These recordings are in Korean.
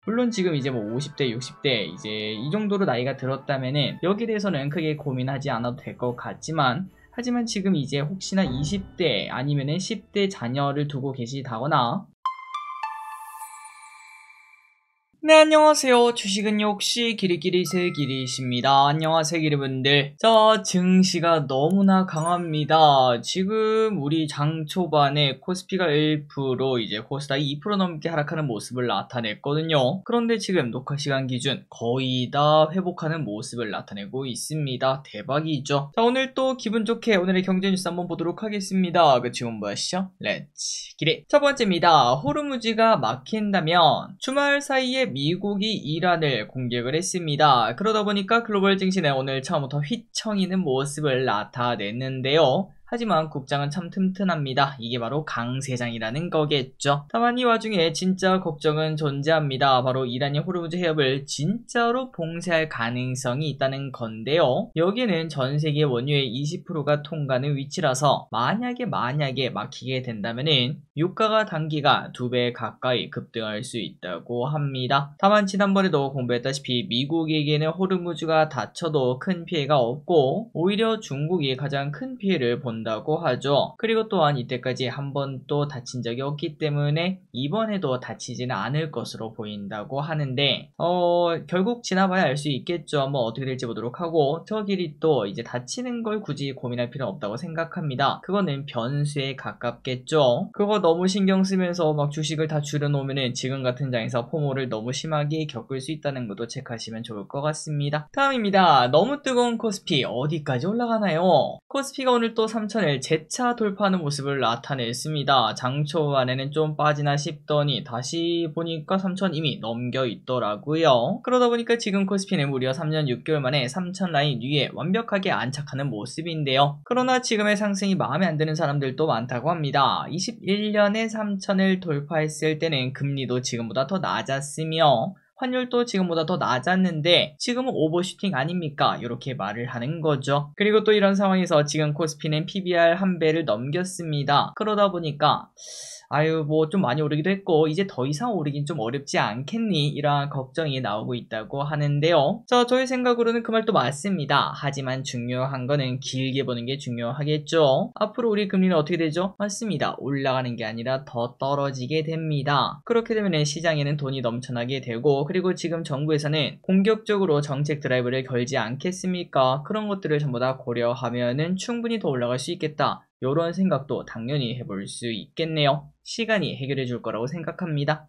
물론 지금 이제 뭐 50대, 60대 이제 이 정도로 나이가 들었다면은 여기에 대해서는 크게 고민하지 않아도 될 것 같지만 하지만 지금 이제 혹시나 20대 아니면은 10대 자녀를 두고 계시다거나 네, 안녕하세요. 주식은 역시 기리기리새 기리십니다. 안녕하세요, 기리분들. 자, 증시가 너무나 강합니다. 지금 우리 장 초반에 코스피가 1%, 이제 코스닥이 2% 넘게 하락하는 모습을 나타냈거든요. 그런데 지금 녹화 시간 기준 거의 다 회복하는 모습을 나타내고 있습니다. 대박이죠. 자, 오늘 또 기분 좋게 오늘의 경제 뉴스 한번 보도록 하겠습니다. 그 지금 뭐 하시죠? 렛츠 기리. 첫 번째입니다. 호르무즈가 막힌다면 주말 사이에 미국이 이란을 공격을 했습니다. 그러다 보니까 글로벌 증시는 오늘 처음부터 휘청이는 모습을 나타냈는데요. 하지만 국장은 참 튼튼합니다. 이게 바로 강세장이라는 거겠죠. 다만 이 와중에 진짜 걱정은 존재합니다. 바로 이란이 호르무즈 해협을 진짜로 봉쇄할 가능성이 있다는 건데요. 여기는 전 세계 원유의 20%가 통과하는 위치라서 만약에 막히게 된다면은 유가가 단기가 2배 가까이 급등할 수 있다고 합니다. 다만 지난번에도 공부했다시피 미국에게는 호르무즈가 닫혀도 큰 피해가 없고 오히려 중국이 가장 큰 피해를 본다고 하죠. 그리고 또한 이때까지 한 번도 다친 적이 없기 때문에 이번에도 다치지는 않을 것으로 보인다고 하는데 결국 지나봐야 알 수 있겠죠. 한번 어떻게 될지 보도록 하고 저 길이 또 이제 다치는 걸 굳이 고민할 필요는 없다고 생각합니다. 그거는 변수에 가깝겠죠. 그거 너무 신경 쓰면서 막 주식을 다 줄여놓으면 지금 같은 장에서 포모를 너무 심하게 겪을 수 있다는 것도 체크하시면 좋을 것 같습니다. 다음입니다. 너무 뜨거운 코스피 어디까지 올라가나요? 코스피가 오늘 또 3000을 재차 돌파하는 모습을 나타냈습니다. 장초반에는 좀 빠지나 싶더니 다시 보니까 3000 이미 넘겨 있더라고요. 그러다 보니까 지금 코스피는 무려 3년 6개월 만에 3000 라인 위에 완벽하게 안착하는 모습인데요. 그러나 지금의 상승이 마음에 안 드는 사람들도 많다고 합니다. 21년에 3000을 돌파했을 때는 금리도 지금보다 더 낮았으며 환율도 지금보다 더 낮았는데 지금은 오버슈팅 아닙니까? 이렇게 말을 하는 거죠. 그리고 또 이런 상황에서 지금 코스피는 PBR 1배를 넘겼습니다. 그러다 보니까 뭐 좀 많이 오르기도 했고 이제 더 이상 오르긴 좀 어렵지 않겠니? 이러한 걱정이 나오고 있다고 하는데요. 자, 저의 생각으로는 그 말도 맞습니다. 하지만 중요한 거는 길게 보는 게 중요하겠죠. 앞으로 우리 금리는 어떻게 되죠? 맞습니다. 올라가는 게 아니라 더 떨어지게 됩니다. 그렇게 되면 시장에는 돈이 넘쳐나게 되고 그리고 지금 정부에서는 공격적으로 정책 드라이브를 걸지 않겠습니까? 그런 것들을 전부 다 고려하면은 충분히 더 올라갈 수 있겠다. 이런 생각도 당연히 해볼 수 있겠네요. 시간이 해결해 줄 거라고 생각합니다.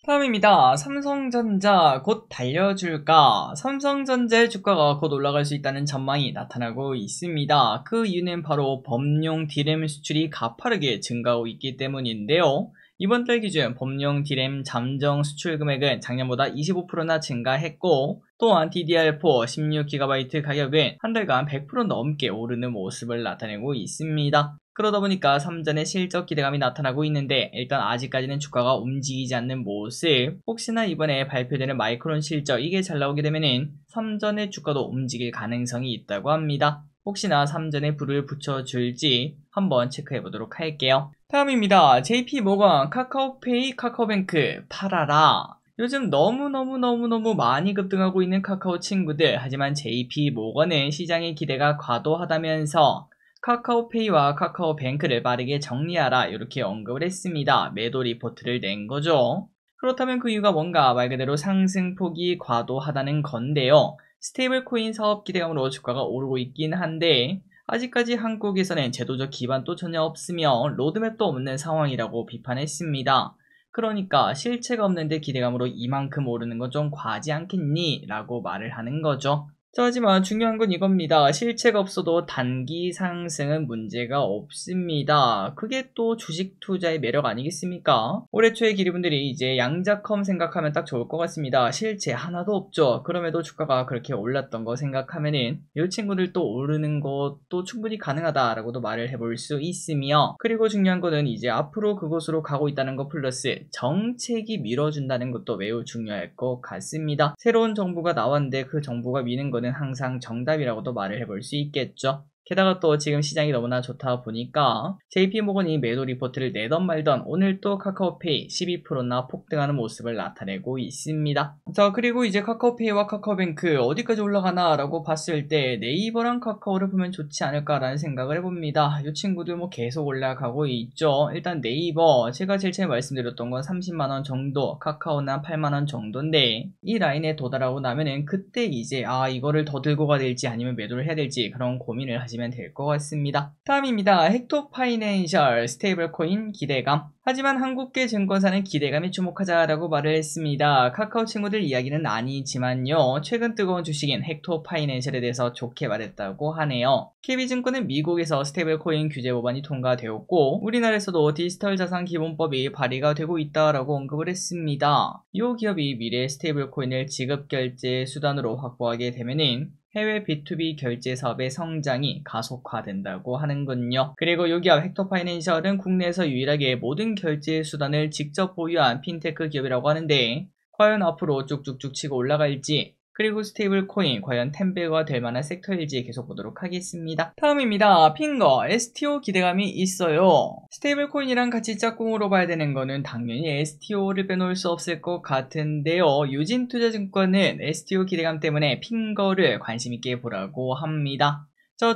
다음입니다. 삼성전자 곧 달려줄까? 삼성전자의 주가가 곧 올라갈 수 있다는 전망이 나타나고 있습니다. 그 이유는 바로 범용 DRAM 수출이 가파르게 증가하고 있기 때문인데요. 이번 달 기준 범용 DRAM 잠정 수출 금액은 작년보다 25%나 증가했고 또한 DDR4 16GB 가격은 한 달간 100% 넘게 오르는 모습을 나타내고 있습니다. 그러다 보니까 삼전의 실적 기대감이 나타나고 있는데 일단 아직까지는 주가가 움직이지 않는 모습. 혹시나 이번에 발표되는 마이크론 실적 이게 잘 나오게 되면은 삼전의 주가도 움직일 가능성이 있다고 합니다. 혹시나 삼전에 불을 붙여줄지 한번 체크해 보도록 할게요. 다음입니다. JP모건 카카오페이 카카오뱅크 팔아라. 요즘 너무 많이 급등하고 있는 카카오 친구들. 하지만 JP모건은 시장의 기대가 과도하다면서 카카오페이와 카카오뱅크를 빠르게 정리하라 이렇게 언급을 했습니다. 매도 리포트를 낸 거죠. 그렇다면 그 이유가 뭔가 말 그대로 상승폭이 과도하다는 건데요. 스테이블 코인 사업 기대감으로 주가가 오르고 있긴 한데 아직까지 한국에서는 제도적 기반도 전혀 없으며 로드맵도 없는 상황이라고 비판했습니다. 그러니까 실체가 없는데 기대감으로 이만큼 오르는 건 좀 과하지 않겠니? 라고 말을 하는 거죠. 자, 하지만 중요한 건 이겁니다. 실체가 없어도 단기 상승은 문제가 없습니다. 그게 또 주식 투자의 매력 아니겠습니까? 올해 초에 기리분들이 이제 양자컴 생각하면 딱 좋을 것 같습니다. 실체 하나도 없죠. 그럼에도 주가가 그렇게 올랐던 거 생각하면은 이 친구들도 오르는 것도 충분히 가능하다라고도 말을 해볼 수 있으며 그리고 중요한 거는 이제 앞으로 그곳으로 가고 있다는 것 플러스 정책이 밀어준다는 것도 매우 중요할 것 같습니다. 새로운 정부가 나왔는데 그 정부가 미는 거는 항상 정답이라고도 말을 해볼 수 있겠죠. 게다가 또 지금 시장이 너무나 좋다 보니까 JP모건이 매도 리포트를 내던 말던 오늘 또 카카오페이 12%나 폭등하는 모습을 나타내고 있습니다. 자, 그리고 이제 카카오페이와 카카오뱅크 어디까지 올라가나 라고 봤을 때 네이버랑 카카오를 보면 좋지 않을까라는 생각을 해봅니다. 이 친구들 뭐 계속 올라가고 있죠. 일단 네이버 제가 제일 처음에 말씀드렸던 건 30만원 정도, 카카오는 8만원 정도인데 이 라인에 도달하고 나면은 그때 이제 이거를 더 들고 가야 될지 아니면 매도를 해야 될지 그런 고민을 하시면 될 것 같습니다. 다음입니다. 헥토파이낸셜 스테이블코인 기대감. 하지만 한국계 증권사는 기대감에 주목하자라고 말을 했습니다. 카카오 친구들 이야기는 아니지만요. 최근 뜨거운 주식인 헥토파이낸셜에 대해서 좋게 말했다고 하네요. KB증권은 미국에서 스테이블코인 규제 법안이 통과되었고 우리나라에서도 디지털 자산 기본법이 발의가 되고 있다라고 언급을 했습니다. 이 기업이 미래 스테이블코인을 지급 결제 수단으로 확보하게 되면은 해외 B2B 결제 사업의 성장이 가속화된다고 하는군요. 그리고 이 기업 헥토파이낸셜은 국내에서 유일하게 모든 결제 수단을 직접 보유한 핀테크 기업이라고 하는데 과연 앞으로 쭉쭉쭉 치고 올라갈지 그리고 스테이블 코인 과연 10배가 될 만한 섹터일지 계속 보도록 하겠습니다. 다음입니다. 핑거 STO 기대감이 있어요. 스테이블 코인이랑 같이 짝꿍으로 봐야 되는 거는 당연히 STO를 빼놓을 수 없을 것 같은데요. 유진투자증권은 STO 기대감 때문에 핑거를 관심있게 보라고 합니다.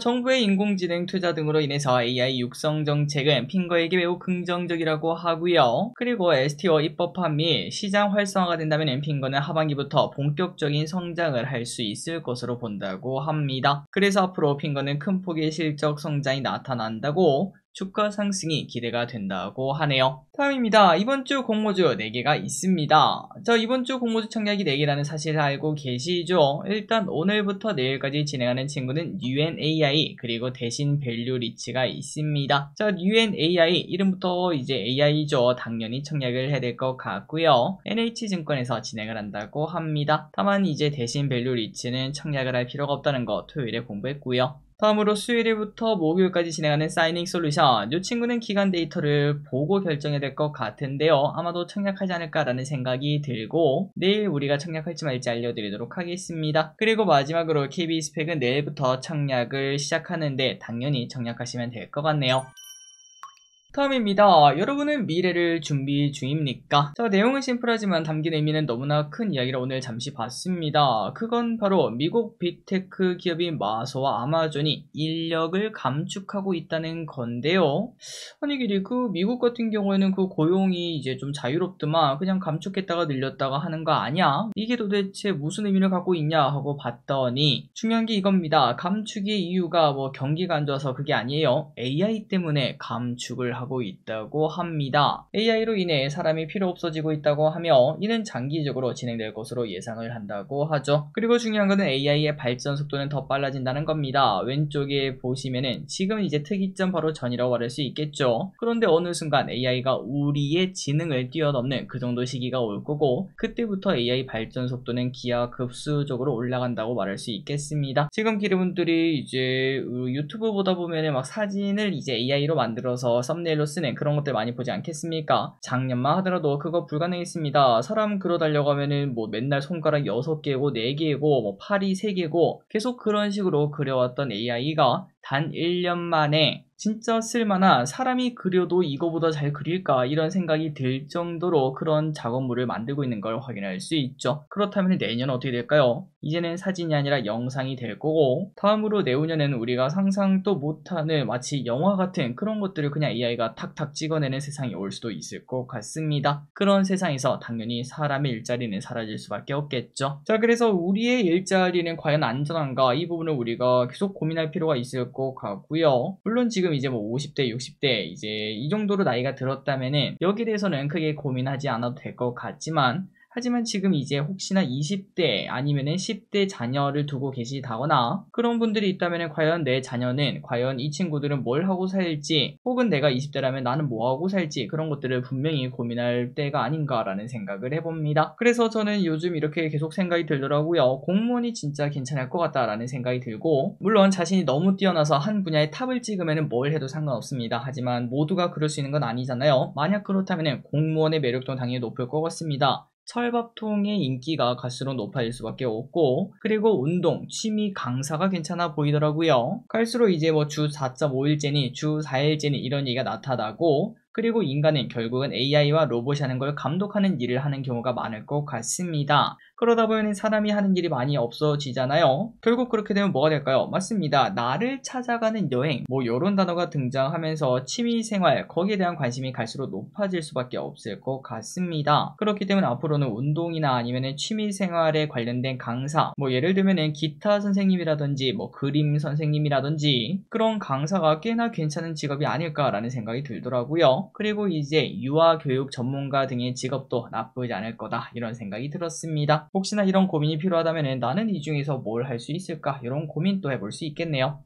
정부의 인공지능 투자 등으로 인해서 AI 육성 정책은 핑거에게 매우 긍정적이라고 하고요. 그리고 STO 입법화 및 시장 활성화가 된다면 핑거는 하반기부터 본격적인 성장을 할 수 있을 것으로 본다고 합니다. 그래서 앞으로 핑거는 큰 폭의 실적 성장이 나타난다고 주가 상승이 기대가 된다고 하네요. 다음입니다. 이번 주 공모주 4개가 있습니다. 이번 주 공모주 청약이 4개라는 사실을 알고 계시죠? 일단 오늘부터 내일까지 진행하는 친구는 UNAI 그리고 대신 밸류 리치가 있습니다. UNAI 이름부터 이제 AI죠. 당연히 청약을 해야 될 것 같고요. NH증권에서 진행을 한다고 합니다. 다만 이제 대신 밸류 리치는 청약을 할 필요가 없다는 거 토요일에 공부했고요. 다음으로 수요일부터 목요일까지 진행하는 사이닝 솔루션. 이 친구는 기간 데이터를 보고 결정해야 될 것 같은데요. 아마도 청약하지 않을까라는 생각이 들고 내일 우리가 청약할지 말지 알려드리도록 하겠습니다. 그리고 마지막으로 KB스펙은 내일부터 청약을 시작하는데 당연히 청약하시면 될 것 같네요. 다음입니다. 여러분은 미래를 준비 중입니까? 내용은 심플하지만 담긴 의미는 너무나 큰 이야기를 오늘 잠시 봤습니다. 그건 바로 미국 빅테크 기업인 마소와 아마존이 인력을 감축하고 있다는 건데요. 아니 그 미국 같은 경우에는 그 고용이 이제 좀 자유롭더만 그냥 감축했다가 늘렸다가 하는 거 아니야? 이게 도대체 무슨 의미를 갖고 있냐 하고 봤더니 중요한 게 이겁니다. 감축의 이유가 뭐 경기가 안 좋아서 그게 아니에요. AI 때문에 감축을 하고 있다고 합니다. AI로 인해 사람이 필요 없어지고 있다고 하며 이는 장기적으로 진행될 것으로 예상을 한다고 하죠. 그리고 중요한 것은 AI의 발전 속도는 더 빨라진다는 겁니다. 왼쪽에 보시면은 지금 이제 특이점 바로 전이라고 말할 수 있겠죠. 그런데 어느 순간 AI가 우리의 지능을 뛰어넘는 그 정도 시기가 올 거고 그때부터 AI 발전 속도는 기하급수적으로 올라간다고 말할 수 있겠습니다. 지금 여러분들이 이제 유튜브 보다 보면은 막 사진을 이제 AI로 만들어서 썸네일로 쓰는 그런 것들 많이 보지 않겠습니까? 작년만 하더라도 그거 불가능했습니다. 사람 그려달려고 하면은 뭐 맨날 손가락 6개고 4개고 뭐 팔이 3개고 계속 그런 식으로 그려왔던 AI가 단 1년 만에 진짜 쓸만한 사람이 그려도 이거보다 잘 그릴까 이런 생각이 들 정도로 그런 작업물을 만들고 있는 걸 확인할 수 있죠. 그렇다면 내년은 어떻게 될까요? 이제는 사진이 아니라 영상이 될 거고 다음으로 내후년에는 우리가 상상도 못하는 마치 영화 같은 그런 것들을 그냥 AI가 탁탁 찍어내는 세상이 올 수도 있을 것 같습니다. 그런 세상에서 당연히 사람의 일자리는 사라질 수밖에 없겠죠. 그래서 우리의 일자리는 과연 안전한가 이 부분을 우리가 계속 고민할 필요가 있을 것 같고요. 물론 지금 이제 뭐 50대 60대 이제 이 정도로 나이가 들었다면은 여기에 대해서는 크게 고민하지 않아도 될 것 같지만 하지만 지금 이제 혹시나 20대 아니면은 10대 자녀를 두고 계시다거나 그런 분들이 있다면 과연 내 자녀는 과연 이 친구들은 뭘 하고 살지 혹은 내가 20대라면 나는 뭐 하고 살지 그런 것들을 분명히 고민할 때가 아닌가라는 생각을 해봅니다. 그래서 저는 요즘 이렇게 계속 생각이 들더라고요. 공무원이 진짜 괜찮을 것 같다라는 생각이 들고 물론 자신이 너무 뛰어나서 한 분야에 탑을 찍으면 뭘 해도 상관없습니다. 하지만 모두가 그럴 수 있는 건 아니잖아요. 만약 그렇다면 공무원의 매력도 당연히 높을 것 같습니다. 철밥통의 인기가 갈수록 높아질 수밖에 없고, 그리고 운동, 취미, 강사가 괜찮아 보이더라고요. 갈수록 이제 뭐 주 4.5일제니 주 4일제니 이런 얘기가 나타나고, 그리고 인간은 결국은 AI와 로봇이 하는 걸 감독하는 일을 하는 경우가 많을 것 같습니다. 그러다 보면 사람이 하는 일이 많이 없어지잖아요. 결국 그렇게 되면 뭐가 될까요? 맞습니다. 나를 찾아가는 여행, 뭐 이런 단어가 등장하면서 취미생활, 거기에 대한 관심이 갈수록 높아질 수밖에 없을 것 같습니다. 그렇기 때문에 앞으로는 운동이나 아니면 취미생활에 관련된 강사, 뭐 예를 들면 기타 선생님이라든지 뭐 그림 선생님이라든지 그런 강사가 꽤나 괜찮은 직업이 아닐까라는 생각이 들더라고요. 그리고 이제 유아교육 전문가 등의 직업도 나쁘지 않을 거다, 이런 생각이 들었습니다. 혹시나 이런 고민이 필요하다면 나는 이 중에서 뭘 할 수 있을까, 이런 고민도 해볼 수 있겠네요.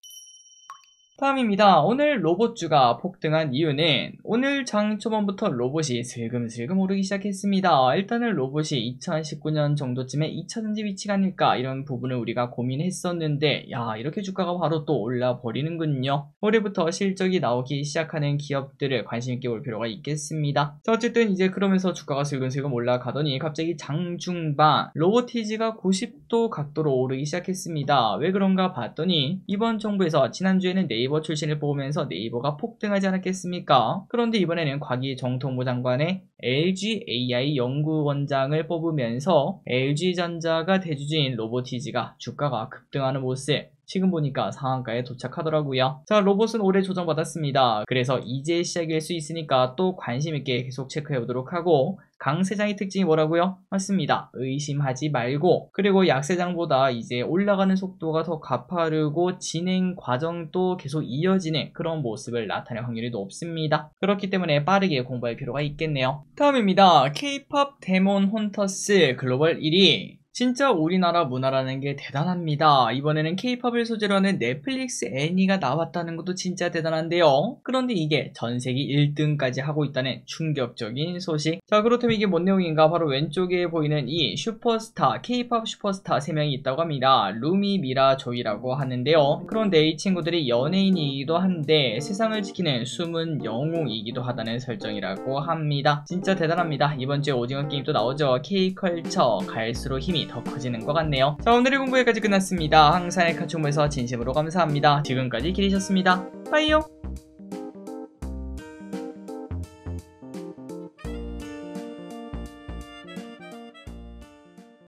다음입니다. 오늘 로봇주가 폭등한 이유는 오늘 장 초반부터 로봇이 슬금슬금 오르기 시작했습니다. 일단은 로봇이 2019년 정도쯤에 2차전지 위치가 아닐까, 이런 부분을 우리가 고민했었는데, 야, 이렇게 주가가 바로 또 올라 버리는군요. 올해부터 실적이 나오기 시작하는 기업들을 관심있게 볼 필요가 있겠습니다. 자, 어쨌든 이제 그러면서 주가가 슬금슬금 올라가더니 갑자기 장중반 로보티지가 90도 각도로 오르기 시작했습니다. 왜 그런가 봤더니 이번 정부에서 지난주에는 네이버 출신을 뽑으면서 네이버가 폭등하지 않았겠습니까? 그런데 이번에는 과기정통부 장관의 LG AI 연구원장을 뽑으면서 LG전자가 대주주인 로보티지가 주가가 급등하는 모습, 지금 보니까 상한가에 도착하더라고요. 자, 로봇은 올해 조정받았습니다. 그래서 이제 시작일 수 있으니까 또 관심있게 계속 체크해보도록 하고, 강세장의 특징이 뭐라고요? 맞습니다. 의심하지 말고, 그리고 약세장보다 이제 올라가는 속도가 더 가파르고 진행 과정도 계속 이어지는 그런 모습을 나타낼 확률이 높습니다. 그렇기 때문에 빠르게 공부할 필요가 있겠네요. 다음입니다. K-POP 데몬 헌터스 글로벌 1위. 진짜 우리나라 문화라는 게 대단합니다. 이번에는 K-POP을 소재로 하는 넷플릭스 애니가 나왔다는 것도 진짜 대단한데요. 그런데 이게 전세계 1등까지 하고 있다는 충격적인 소식. 자, 그렇다면 이게 뭔 내용인가? 바로 왼쪽에 보이는 이 슈퍼스타, K-POP 슈퍼스타 3명이 있다고 합니다. 루미, 미라, 조이라고 하는데요. 그런데 이 친구들이 연예인이기도 한데 세상을 지키는 숨은 영웅이기도 하다는 설정이라고 합니다. 진짜 대단합니다. 이번 주에 오징어 게임도 나오죠. K컬처, 갈수록 힘이 더 커지는 것 같네요. 자, 오늘의 공부 여기까지 끝났습니다. 항상 카충부에서 진심으로 감사합니다. 지금까지 기리셨습니다. 빠이요.